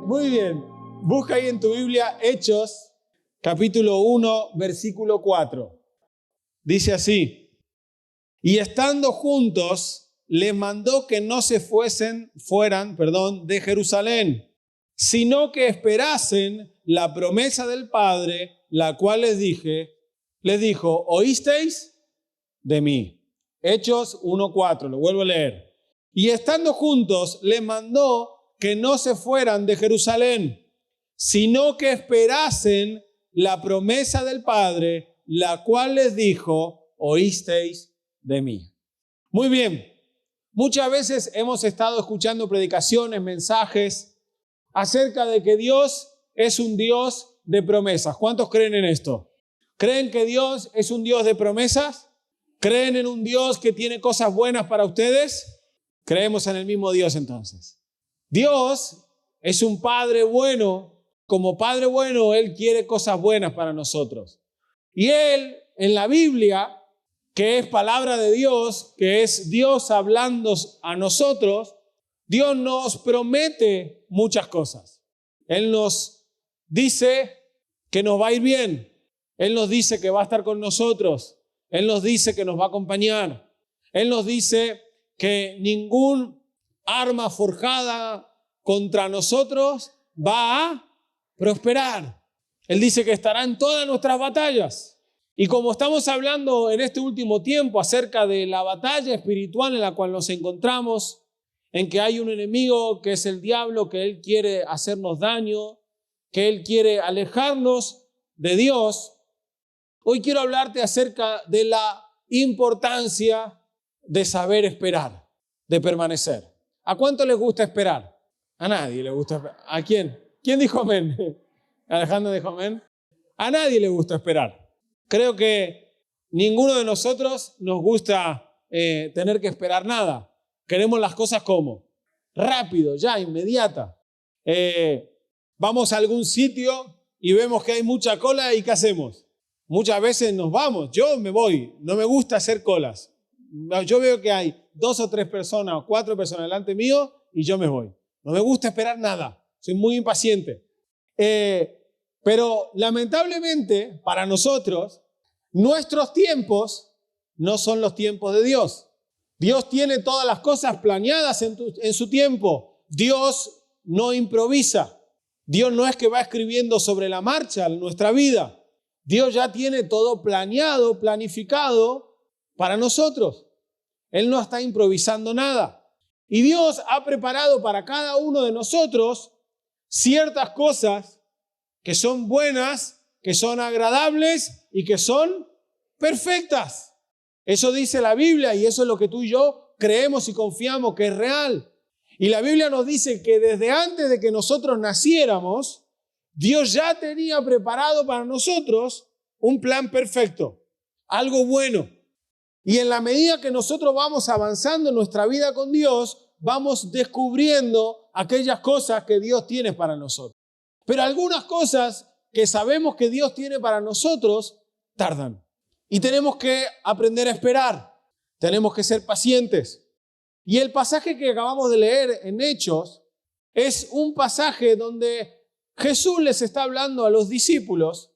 Muy bien. Busca ahí en tu Biblia Hechos, capítulo 1, versículo 4. Dice así: y estando juntos, les mandó que no se fueran de Jerusalén, sino que esperasen la promesa del Padre, la cual les dijo, ¿oísteis de mí? Hechos 1:4, lo vuelvo a leer. Y estando juntos, les mandó que no se fueran de Jerusalén, sino que esperasen la promesa del Padre, la cual les dijo, ¿oísteis de mí? Muy bien. Muchas veces hemos estado escuchando predicaciones, mensajes acerca de que Dios es un Dios de promesas. ¿Cuántos creen en esto? ¿Creen que Dios es un Dios de promesas? ¿Creen en un Dios que tiene cosas buenas para ustedes? Creemos en el mismo Dios entonces. Dios es un Padre bueno. Como Padre bueno, Él quiere cosas buenas para nosotros. Y Él, en la Biblia, que es palabra de Dios, que es Dios hablando a nosotros, Dios nos promete muchas cosas. Él nos dice que nos va a ir bien. Él nos dice que va a estar con nosotros. Él nos dice que nos va a acompañar. Él nos dice que ningún arma forjada contra nosotros va a prosperar. Él dice que estará en todas nuestras batallas. Y como estamos hablando en este último tiempo acerca de la batalla espiritual en la cual nos encontramos, en que hay un enemigo que es el diablo, que él quiere hacernos daño, que él quiere alejarnos de Dios, hoy quiero hablarte acerca de la importancia de saber esperar, de permanecer. ¿A cuánto les gusta esperar? A nadie le gusta esperar. ¿A quién? ¿Quién dijo amén? Alejandro dijo amén. A nadie le gusta esperar. Creo que ninguno de nosotros nos gusta tener que esperar nada. Queremos las cosas como rápido, ya, inmediata. Vamos a algún sitio y vemos que hay mucha cola y ¿qué hacemos? Muchas veces nos vamos. Yo me voy. No me gusta hacer colas. Yo veo que hay 2 o 3 personas o 4 personas delante mío y yo me voy. No me gusta esperar nada. Soy muy impaciente. Pero lamentablemente para nosotros, nuestros tiempos no son los tiempos de Dios. Dios tiene todas las cosas planeadas en su tiempo. Dios no improvisa. Dios no es que va escribiendo sobre la marcha en nuestra vida. Dios ya tiene todo planeado, planificado para nosotros. Él no está improvisando nada. Y Dios ha preparado para cada uno de nosotros ciertas cosas que son buenas, que son agradables y que son perfectas. Eso dice la Biblia y eso es lo que tú y yo creemos y confiamos que es real. Y la Biblia nos dice que desde antes de que nosotros naciéramos, Dios ya tenía preparado para nosotros un plan perfecto, algo bueno. Y en la medida que nosotros vamos avanzando en nuestra vida con Dios, vamos descubriendo aquellas cosas que Dios tiene para nosotros. Pero algunas cosas que sabemos que Dios tiene para nosotros tardan. Y tenemos que aprender a esperar. Tenemos que ser pacientes. Y el pasaje que acabamos de leer en Hechos es un pasaje donde Jesús les está hablando a los discípulos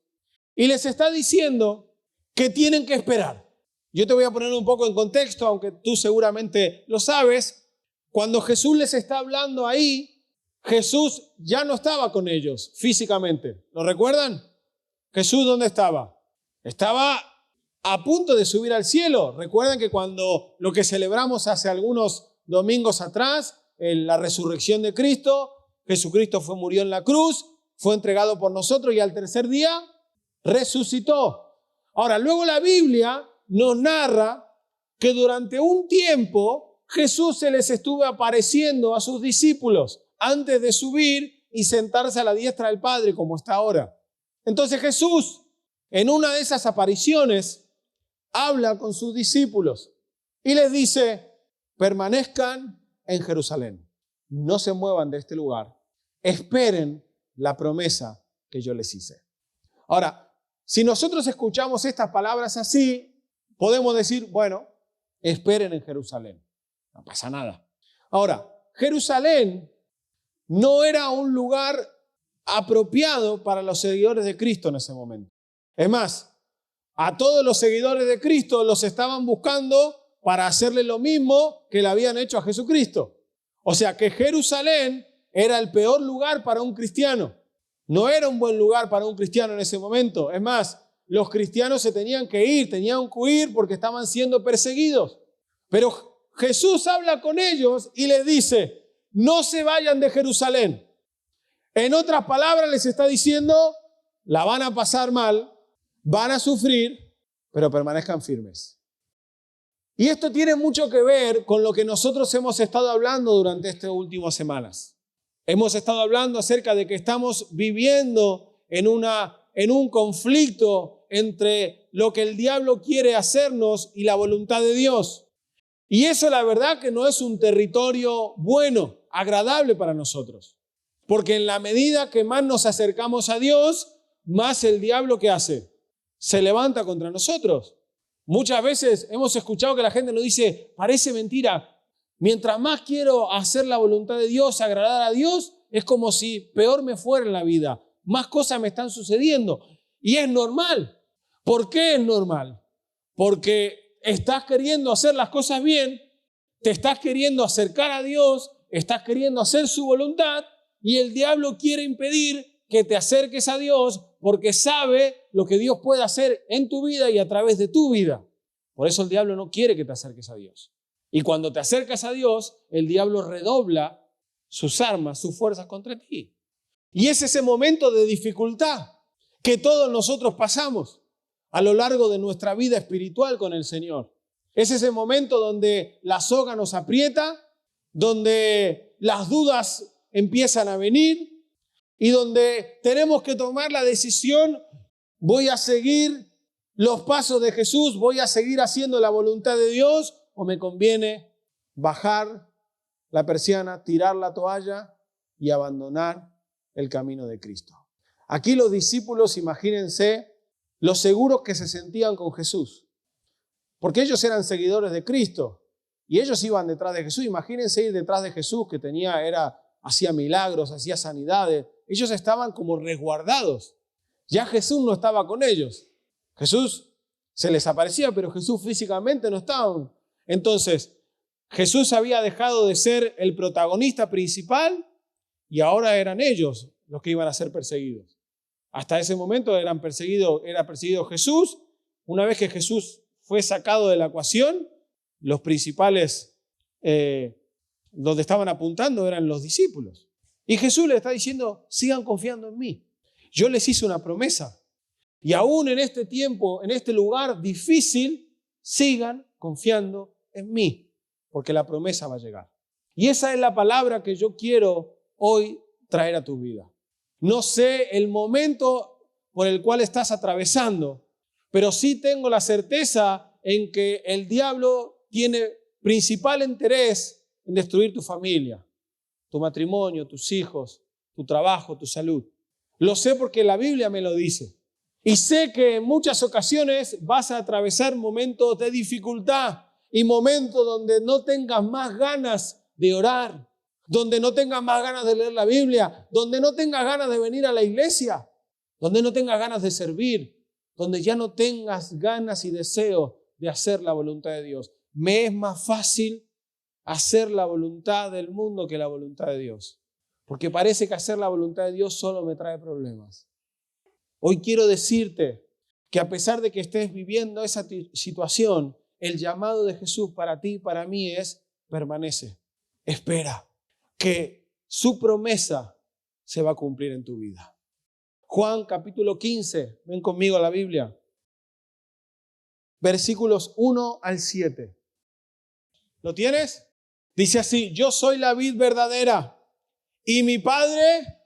y les está diciendo que tienen que esperar. Yo te voy a poner un poco en contexto, aunque tú seguramente lo sabes. Cuando Jesús les está hablando ahí, Jesús ya no estaba con ellos físicamente. ¿Lo recuerdan? Jesús, ¿dónde estaba? Estaba a punto de subir al cielo. Recuerdan que cuando lo que celebramos hace algunos domingos atrás, la resurrección de Cristo, Jesucristo murió en la cruz, fue entregado por nosotros y al tercer día resucitó. Ahora, luego la Biblia nos narra que durante un tiempo Jesús se les estuvo apareciendo a sus discípulos antes de subir y sentarse a la diestra del Padre como está ahora. Entonces Jesús, en una de esas apariciones, habla con sus discípulos y les dice, permanezcan en Jerusalén, no se muevan de este lugar, esperen la promesa que yo les hice. Ahora, si nosotros escuchamos estas palabras así, podemos decir, bueno, esperen en Jerusalén, no pasa nada. Ahora, Jerusalén no era un lugar apropiado para los seguidores de Cristo en ese momento. Es más, a todos los seguidores de Cristo los estaban buscando para hacerle lo mismo que le habían hecho a Jesucristo. O sea que Jerusalén era el peor lugar para un cristiano. No era un buen lugar para un cristiano en ese momento. Es más, los cristianos se tenían que huir porque estaban siendo perseguidos. Pero Jesús habla con ellos y les dice, no se vayan de Jerusalén. En otras palabras les está diciendo, la van a pasar mal, van a sufrir, pero permanezcan firmes. Y esto tiene mucho que ver con lo que nosotros hemos estado hablando durante estas últimas semanas. Hemos estado hablando acerca de que estamos viviendo en un conflicto entre lo que el diablo quiere hacernos y la voluntad de Dios. Y eso la verdad que no es un territorio bueno, agradable para nosotros. Porque en la medida que más nos acercamos a Dios, más el diablo ¿qué hace? Se levanta contra nosotros. Muchas veces hemos escuchado que la gente nos dice, parece mentira, mientras más quiero hacer la voluntad de Dios, agradar a Dios, es como si peor me fuera en la vida. Más cosas me están sucediendo. Y es normal. ¿Por qué es normal? Porque estás queriendo hacer las cosas bien, te estás queriendo acercar a Dios, estás queriendo hacer su voluntad y el diablo quiere impedir que te acerques a Dios porque sabe lo que Dios puede hacer en tu vida y a través de tu vida. Por eso el diablo no quiere que te acerques a Dios. Y cuando te acercas a Dios, el diablo redobla sus armas, sus fuerzas contra ti. Y es ese momento de dificultad que todos nosotros pasamos a lo largo de nuestra vida espiritual con el Señor. Es ese momento donde la soga nos aprieta, donde las dudas empiezan a venir y donde tenemos que tomar la decisión, voy a seguir los pasos de Jesús, voy a seguir haciendo la voluntad de Dios o me conviene bajar la persiana, tirar la toalla y abandonar el camino de Cristo. Aquí los discípulos, imagínense, los seguros que se sentían con Jesús, porque ellos eran seguidores de Cristo y ellos iban detrás de Jesús. Imagínense ir detrás de Jesús que hacía milagros, hacía sanidades. Ellos estaban como resguardados. Ya Jesús no estaba con ellos. Jesús se les aparecía, pero Jesús físicamente no estaba. Entonces, Jesús había dejado de ser el protagonista principal y ahora eran ellos los que iban a ser perseguidos. Hasta ese momento era perseguido Jesús. Una vez que Jesús fue sacado de la ecuación, los principales donde estaban apuntando eran los discípulos. Y Jesús les está diciendo, sigan confiando en mí. Yo les hice una promesa. Y aún en este tiempo, en este lugar difícil, sigan confiando en mí, porque la promesa va a llegar. Y esa es la palabra que yo quiero hoy traer a tu vida. No sé el momento por el cual estás atravesando, pero sí tengo la certeza en que el diablo tiene principal interés en destruir tu familia, tu matrimonio, tus hijos, tu trabajo, tu salud. Lo sé porque la Biblia me lo dice. Y sé que en muchas ocasiones vas a atravesar momentos de dificultad y momentos donde no tengas más ganas de orar, donde no tengas más ganas de leer la Biblia, donde no tengas ganas de venir a la iglesia, donde no tengas ganas de servir, donde ya no tengas ganas y deseo de hacer la voluntad de Dios. Me es más fácil hacer la voluntad del mundo que la voluntad de Dios, porque parece que hacer la voluntad de Dios solo me trae problemas. Hoy quiero decirte que a pesar de que estés viviendo esa situación, el llamado de Jesús para ti y para mí es: permanece, espera, que su promesa se va a cumplir en tu vida. Juan capítulo 15, ven conmigo a la Biblia, versículos 1 al 7. ¿Lo tienes? Dice así: yo soy la vid verdadera y mi Padre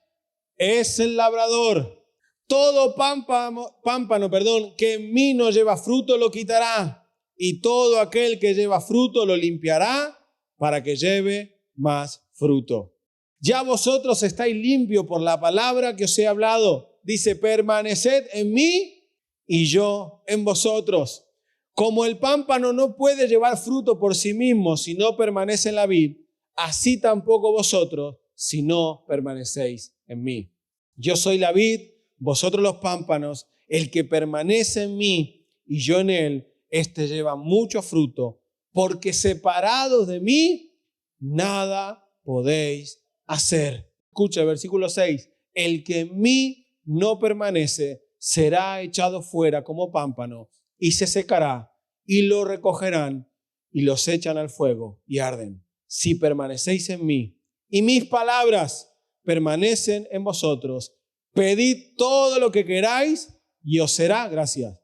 es el labrador. Todo pámpano, que en mí no lleva fruto lo quitará, y todo aquel que lleva fruto lo limpiará para que lleve más fruto. Ya vosotros estáis limpios por la palabra que os he hablado. Dice: permaneced en mí y yo en vosotros. Como el pámpano no puede llevar fruto por sí mismo si no permanece en la vid, así tampoco vosotros si no permanecéis en mí. Yo soy la vid, vosotros los pámpanos. El que permanece en mí y yo en él, éste lleva mucho fruto, porque separados de mí, nada podéis hacer. Escucha el versículo 6. El que en mí no permanece será echado fuera como pámpano y se secará, y lo recogerán y los echan al fuego y arden. Si permanecéis en mí y mis palabras permanecen en vosotros, pedid todo lo que queráis y os será, gracias,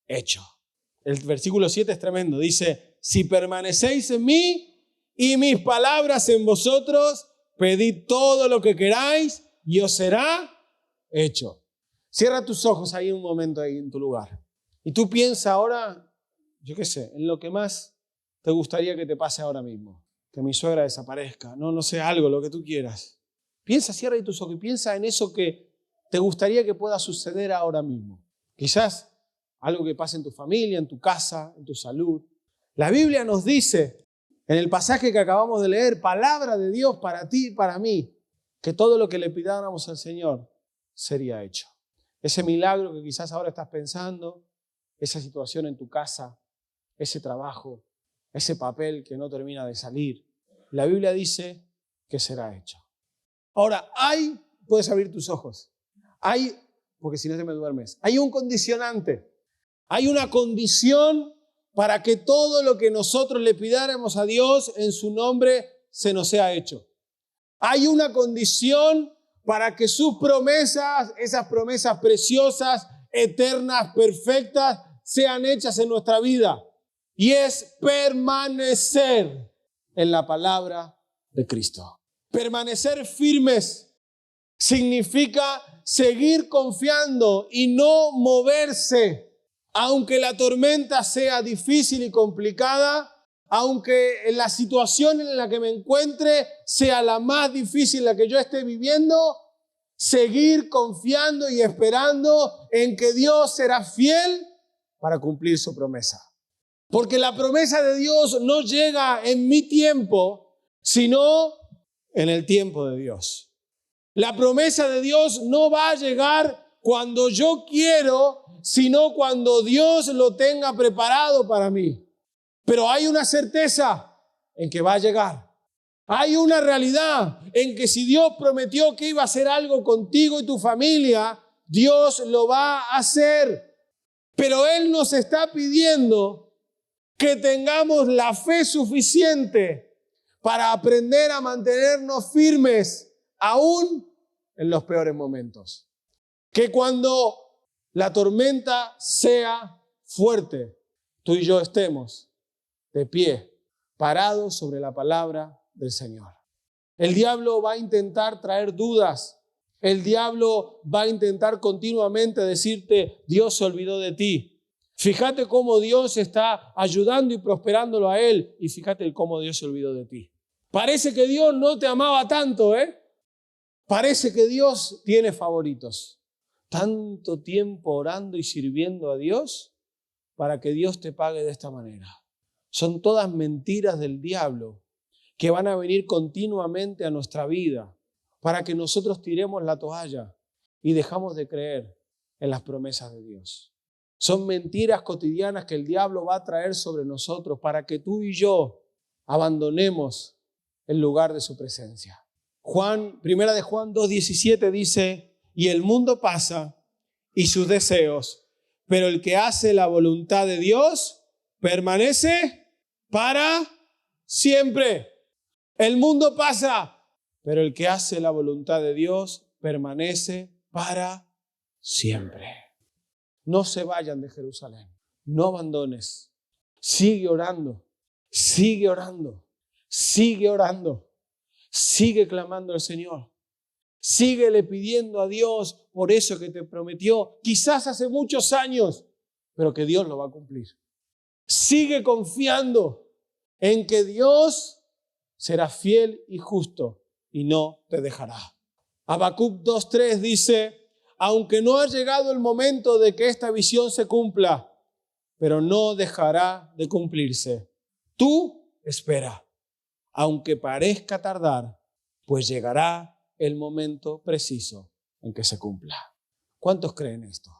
hecho. El versículo 7 es tremendo. Dice, si permanecéis en mí y mis palabras en vosotros, pedid todo lo que queráis y os será hecho. Cierra tus ojos ahí un momento ahí en tu lugar. Y tú piensa ahora, yo qué sé, en lo que más te gustaría que te pase ahora mismo. Que mi suegra desaparezca. No sé, algo, lo que tú quieras. Piensa, cierra ahí tus ojos y piensa en eso que te gustaría que pueda suceder ahora mismo. Quizás algo que pase en tu familia, en tu casa, en tu salud. La Biblia nos dice, en el pasaje que acabamos de leer, palabra de Dios para ti y para mí, que todo lo que le pidáramos al Señor sería hecho. Ese milagro que quizás ahora estás pensando, esa situación en tu casa, ese trabajo, ese papel que no termina de salir, la Biblia dice que será hecho. Ahora, puedes abrir tus ojos, porque si no te me duermes, hay un condicionante, hay una condición para que todo lo que nosotros le pidáramos a Dios en su nombre se nos sea hecho. Hay una condición para que sus promesas, esas promesas preciosas, eternas, perfectas, sean hechas en nuestra vida. Y es permanecer en la palabra de Cristo. Permanecer firmes significa seguir confiando y no moverse. Aunque la tormenta sea difícil y complicada, aunque la situación en la que me encuentre sea la más difícil, la que yo esté viviendo, seguir confiando y esperando en que Dios será fiel para cumplir su promesa. Porque la promesa de Dios no llega en mi tiempo, sino en el tiempo de Dios. La promesa de Dios no va a llegar cuando yo quiero, sino cuando Dios lo tenga preparado para mí. Pero hay una certeza en que va a llegar. Hay una realidad en que si Dios prometió que iba a hacer algo contigo y tu familia, Dios lo va a hacer. Pero Él nos está pidiendo que tengamos la fe suficiente para aprender a mantenernos firmes aún en los peores momentos. Que cuando la tormenta sea fuerte, tú y yo estemos de pie, parados sobre la palabra del Señor. El diablo va a intentar traer dudas. El diablo va a intentar continuamente decirte, Dios se olvidó de ti. Fíjate cómo Dios está ayudando y prosperándolo a él. Y fíjate cómo Dios se olvidó de ti. Parece que Dios no te amaba tanto, ¿eh? Parece que Dios tiene favoritos. Tanto tiempo orando y sirviendo a Dios para que Dios te pague de esta manera. Son todas mentiras del diablo que van a venir continuamente a nuestra vida para que nosotros tiremos la toalla y dejamos de creer en las promesas de Dios. Son mentiras cotidianas que el diablo va a traer sobre nosotros para que tú y yo abandonemos el lugar de su presencia. Primera de Juan 2:17 dice, y el mundo pasa y sus deseos, pero el que hace la voluntad de Dios permanece para siempre. El mundo pasa, pero el que hace la voluntad de Dios permanece para siempre. No se vayan de Jerusalén. No abandones. Sigue orando. Sigue orando. Sigue orando. Sigue clamando al Señor. Síguele pidiendo a Dios por eso que te prometió, quizás hace muchos años, pero que Dios lo va a cumplir. Sigue confiando en que Dios será fiel y justo y no te dejará. Habacuc 2:3 dice, aunque no ha llegado el momento de que esta visión se cumpla, pero no dejará de cumplirse. Tú espera, aunque parezca tardar, pues llegará el momento preciso en que se cumpla. ¿Cuántos creen esto?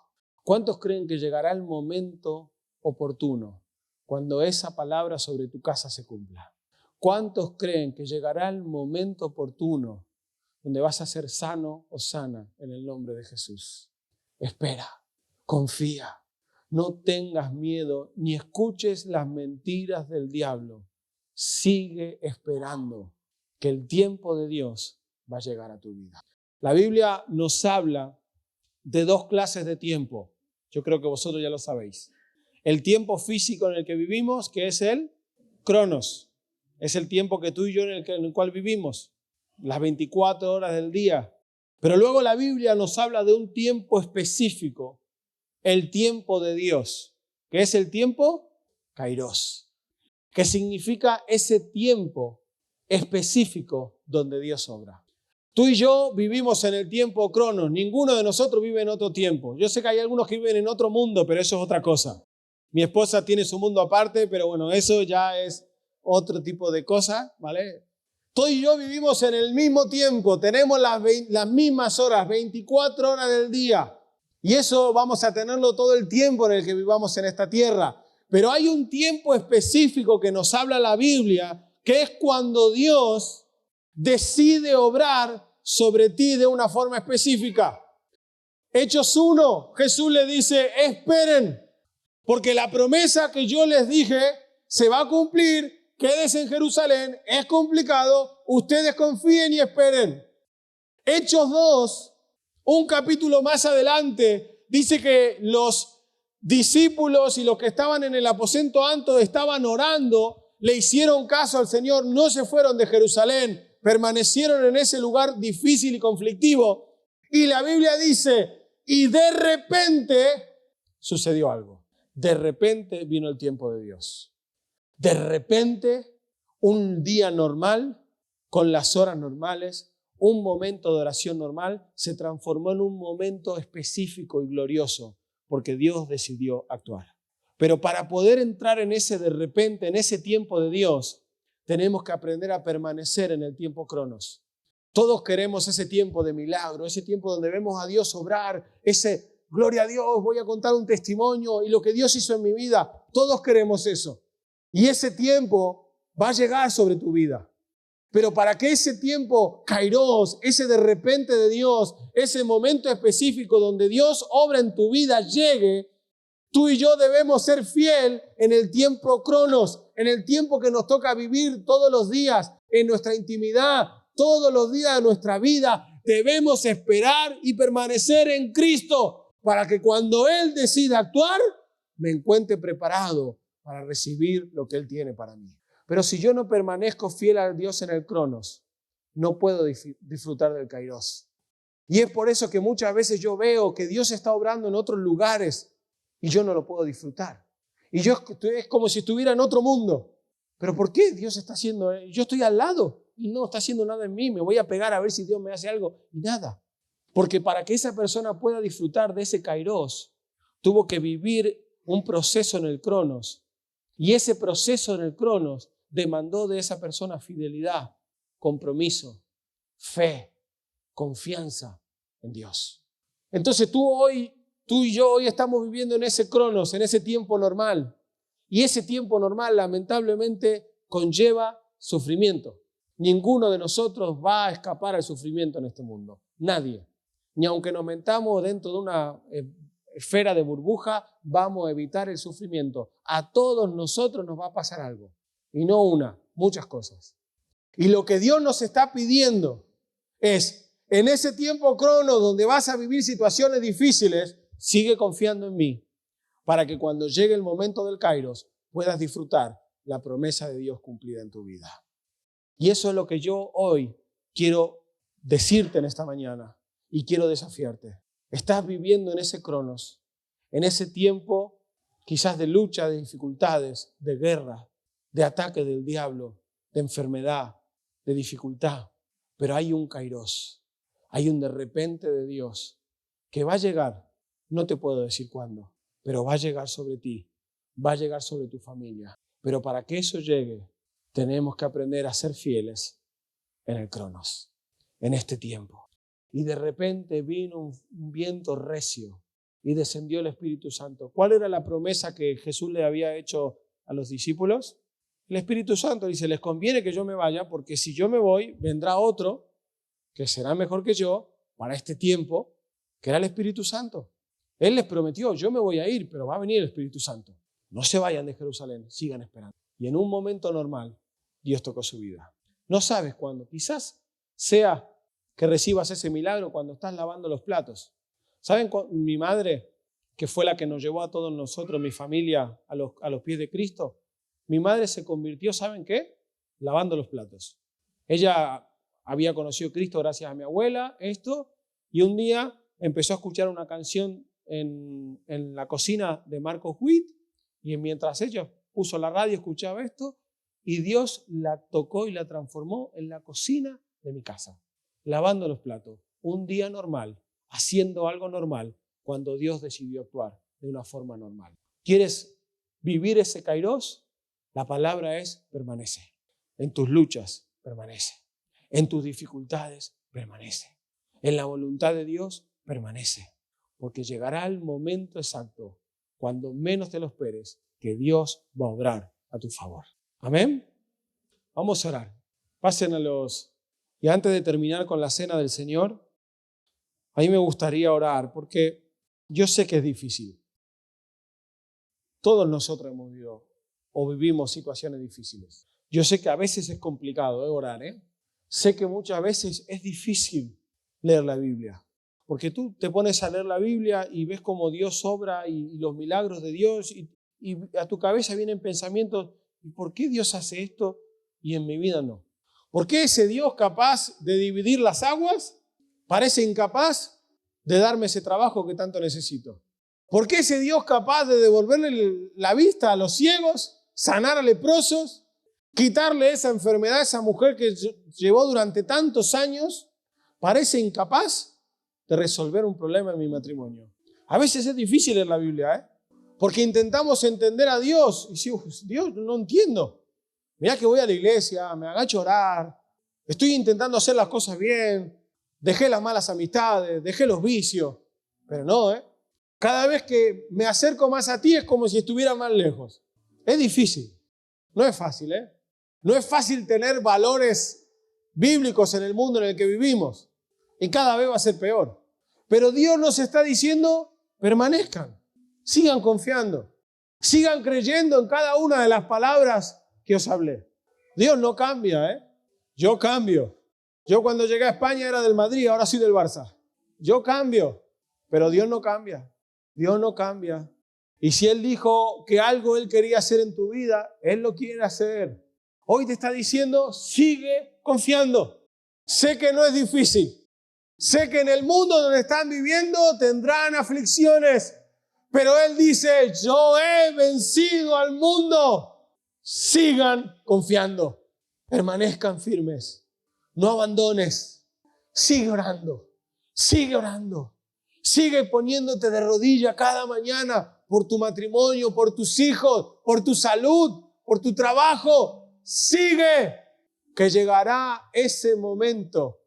¿Cuántos creen que llegará el momento oportuno cuando esa palabra sobre tu casa se cumpla? ¿Cuántos creen que llegará el momento oportuno donde vas a ser sano o sana en el nombre de Jesús? Espera, confía, no tengas miedo ni escuches las mentiras del diablo. Sigue esperando que el tiempo de Dios va a llegar a tu vida. La Biblia nos habla de dos clases de tiempo. Yo creo que vosotros ya lo sabéis. El tiempo físico en el que vivimos, que es el Cronos. Es el tiempo que tú y yo en el cual vivimos. Las 24 horas del día. Pero luego la Biblia nos habla de un tiempo específico. El tiempo de Dios. Que es el tiempo Kairos. Que significa ese tiempo específico donde Dios obra. Tú y yo vivimos en el tiempo Cronos. Ninguno de nosotros vive en otro tiempo. Yo sé que hay algunos que viven en otro mundo, pero eso es otra cosa. Mi esposa tiene su mundo aparte, pero bueno, eso ya es otro tipo de cosa, ¿vale? Tú y yo vivimos en el mismo tiempo. Tenemos las mismas horas, 24 horas del día. Y eso vamos a tenerlo todo el tiempo en el que vivamos en esta tierra. Pero hay un tiempo específico que nos habla la Biblia, que es cuando Dios decide obrar sobre ti de una forma específica. Hechos 1, Jesús le dice, esperen, porque la promesa que yo les dije se va a cumplir, quédense en Jerusalén, es complicado, ustedes confíen y esperen. Hechos 2, un capítulo más adelante, dice que los discípulos y los que estaban en el aposento alto estaban orando, le hicieron caso al Señor, no se fueron de Jerusalén, permanecieron en ese lugar difícil y conflictivo. Y la Biblia dice, y de repente sucedió algo. De repente vino el tiempo de Dios. De repente, un día normal, con las horas normales, un momento de oración normal, se transformó en un momento específico y glorioso, porque Dios decidió actuar. Pero para poder entrar en ese de repente, en ese tiempo de Dios, tenemos que aprender a permanecer en el tiempo Cronos. Todos queremos ese tiempo de milagro, ese tiempo donde vemos a Dios obrar, ese gloria a Dios, voy a contar un testimonio y lo que Dios hizo en mi vida. Todos queremos eso. Y ese tiempo va a llegar sobre tu vida. Pero para que ese tiempo Kairos, ese de repente de Dios, ese momento específico donde Dios obra en tu vida llegue, tú y yo debemos ser fiel en el tiempo Cronos, en el tiempo que nos toca vivir todos los días, en nuestra intimidad, todos los días de nuestra vida. Debemos esperar y permanecer en Cristo para que cuando Él decida actuar, me encuentre preparado para recibir lo que Él tiene para mí. Pero si yo no permanezco fiel a Dios en el Cronos, no puedo disfrutar del Kairos. Y es por eso que muchas veces yo veo que Dios está obrando en otros lugares y yo no lo puedo disfrutar. Y yo es como si estuviera en otro mundo. ¿Pero por qué Dios está haciendo? Yo estoy al lado y no está haciendo nada en mí. Me voy a pegar a ver si Dios me hace algo. Y nada. Porque para que esa persona pueda disfrutar de ese Kairos, tuvo que vivir un proceso en el Cronos. Y ese proceso en el Cronos demandó de esa persona fidelidad, compromiso, fe, confianza en Dios. Entonces tú y yo hoy estamos viviendo en ese Cronos, en ese tiempo normal. Y ese tiempo normal lamentablemente conlleva sufrimiento. Ninguno de nosotros va a escapar al sufrimiento en este mundo. Nadie. Ni aunque nos metamos dentro de una esfera de burbuja, vamos a evitar el sufrimiento. A todos nosotros nos va a pasar algo. Y no una, muchas cosas. Y lo que Dios nos está pidiendo es, en ese tiempo Cronos donde vas a vivir situaciones difíciles, sigue confiando en mí, para que cuando llegue el momento del Kairos puedas disfrutar la promesa de Dios cumplida en tu vida. Y eso es lo que yo hoy quiero decirte en esta mañana y quiero desafiarte. Estás viviendo en ese Cronos, en ese tiempo quizás de lucha, de dificultades, de guerra, de ataque del diablo, de enfermedad, de dificultad. Pero hay un Kairos, hay un de repente de Dios que va a llegar, no te puedo decir cuándo, pero va a llegar sobre ti, va a llegar sobre tu familia. Pero para que eso llegue, tenemos que aprender a ser fieles en el Cronos. en este tiempo. Y de repente vino un viento recio y descendió el Espíritu Santo. ¿Cuál era la promesa que Jesús le había hecho a los discípulos? El Espíritu Santo dice, les conviene que yo me vaya, porque si yo me voy, vendrá otro que será mejor que yo para este tiempo, que era el Espíritu Santo. Él les prometió, yo me voy a ir, pero va a venir el Espíritu Santo. No se vayan de Jerusalén, sigan esperando. Y en un momento normal, Dios tocó su vida. No sabes cuándo. Quizás sea que recibas ese milagro cuando estás lavando los platos. ¿Saben? Mi madre, que fue la que nos llevó a todos nosotros, mi familia, a los pies de Cristo, mi madre se convirtió, ¿saben qué? Lavando los platos. Ella había conocido a Cristo gracias a mi abuela, y un día empezó a escuchar una canción en la cocina de Marcos Witt, y mientras ella puso la radio, escuchaba esto, y Dios la tocó y la transformó en la cocina de mi casa, lavando los platos. Un día normal, haciendo algo normal, cuando Dios decidió actuar de una forma normal. ¿Quieres vivir ese kairos? La palabra es permanece. En tus luchas, permanece. En tus dificultades, permanece. En la voluntad de Dios, permanece. Porque llegará el momento exacto, cuando menos te lo esperes, que Dios va a obrar a tu favor. Amén. Vamos a orar. Pasen a los... Y antes de terminar con la cena del Señor, a mí me gustaría orar, porque yo sé que es difícil. Todos nosotros hemos vivido o vivimos situaciones difíciles. Yo sé que a veces es complicado orar. Sé que muchas veces es difícil leer la Biblia. Porque tú te pones a leer la Biblia y ves cómo Dios obra y los milagros de Dios y a tu cabeza vienen pensamientos, ¿y por qué Dios hace esto y en mi vida no? ¿Por qué ese Dios capaz de dividir las aguas parece incapaz de darme ese trabajo que tanto necesito? ¿Por qué ese Dios capaz de devolverle la vista a los ciegos, sanar a leprosos, quitarle esa enfermedad a esa mujer que llevó durante tantos años, parece incapaz de resolver un problema en mi matrimonio? A veces es difícil en la Biblia, porque intentamos entender a Dios y decimos, Dios, no entiendo. Mirá que voy a la iglesia, me agacho a orar, estoy intentando hacer las cosas bien, dejé las malas amistades, dejé los vicios, pero no, Cada vez que me acerco más a ti es como si estuviera más lejos. Es difícil, no es fácil, No es fácil tener valores bíblicos en el mundo en el que vivimos. Y cada vez va a ser peor. Pero Dios nos está diciendo, permanezcan, sigan confiando, sigan creyendo en cada una de las palabras que os hablé. Dios no cambia, Yo cambio. Yo cuando llegué a España era del Madrid, ahora soy del Barça. Yo cambio, pero Dios no cambia. Dios no cambia. Y si Él dijo que algo Él quería hacer en tu vida, Él lo quiere hacer. Hoy te está diciendo, sigue confiando. Sé que no es difícil. Sé que en el mundo donde están viviendo tendrán aflicciones. Pero Él dice, yo he vencido al mundo. Sigan confiando. Permanezcan firmes. No abandones. Sigue orando. Sigue orando. Sigue poniéndote de rodilla cada mañana por tu matrimonio, por tus hijos, por tu salud, por tu trabajo. Sigue, que llegará ese momento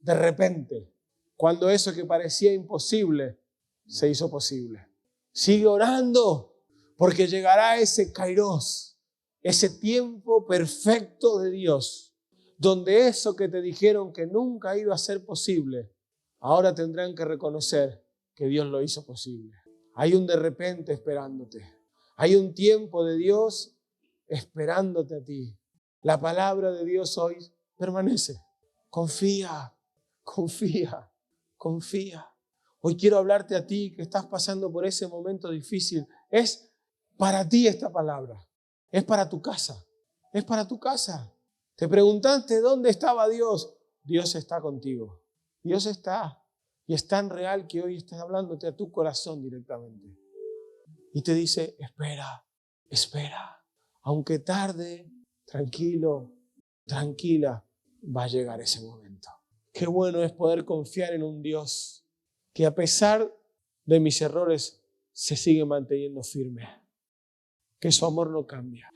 de repente, cuando eso que parecía imposible se hizo posible. Sigue orando, porque llegará ese kairos, ese tiempo perfecto de Dios, donde eso que te dijeron que nunca iba a ser posible, ahora tendrán que reconocer que Dios lo hizo posible. Hay un de repente esperándote. Hay un tiempo de Dios esperándote a ti. La palabra de Dios hoy permanece. Confía, confía, confía. Hoy quiero hablarte a ti que estás pasando por ese momento difícil. Es para ti esta palabra. Es para tu casa. Es para tu casa. Te preguntaste dónde estaba Dios. Dios está contigo. Dios está. Y es tan real que hoy está hablándote a tu corazón directamente. Y te dice, espera, espera. Aunque tarde, tranquilo, tranquila, va a llegar ese momento. Qué bueno es poder confiar en un Dios que a pesar de mis errores se sigue manteniendo firme. Que su amor no cambia.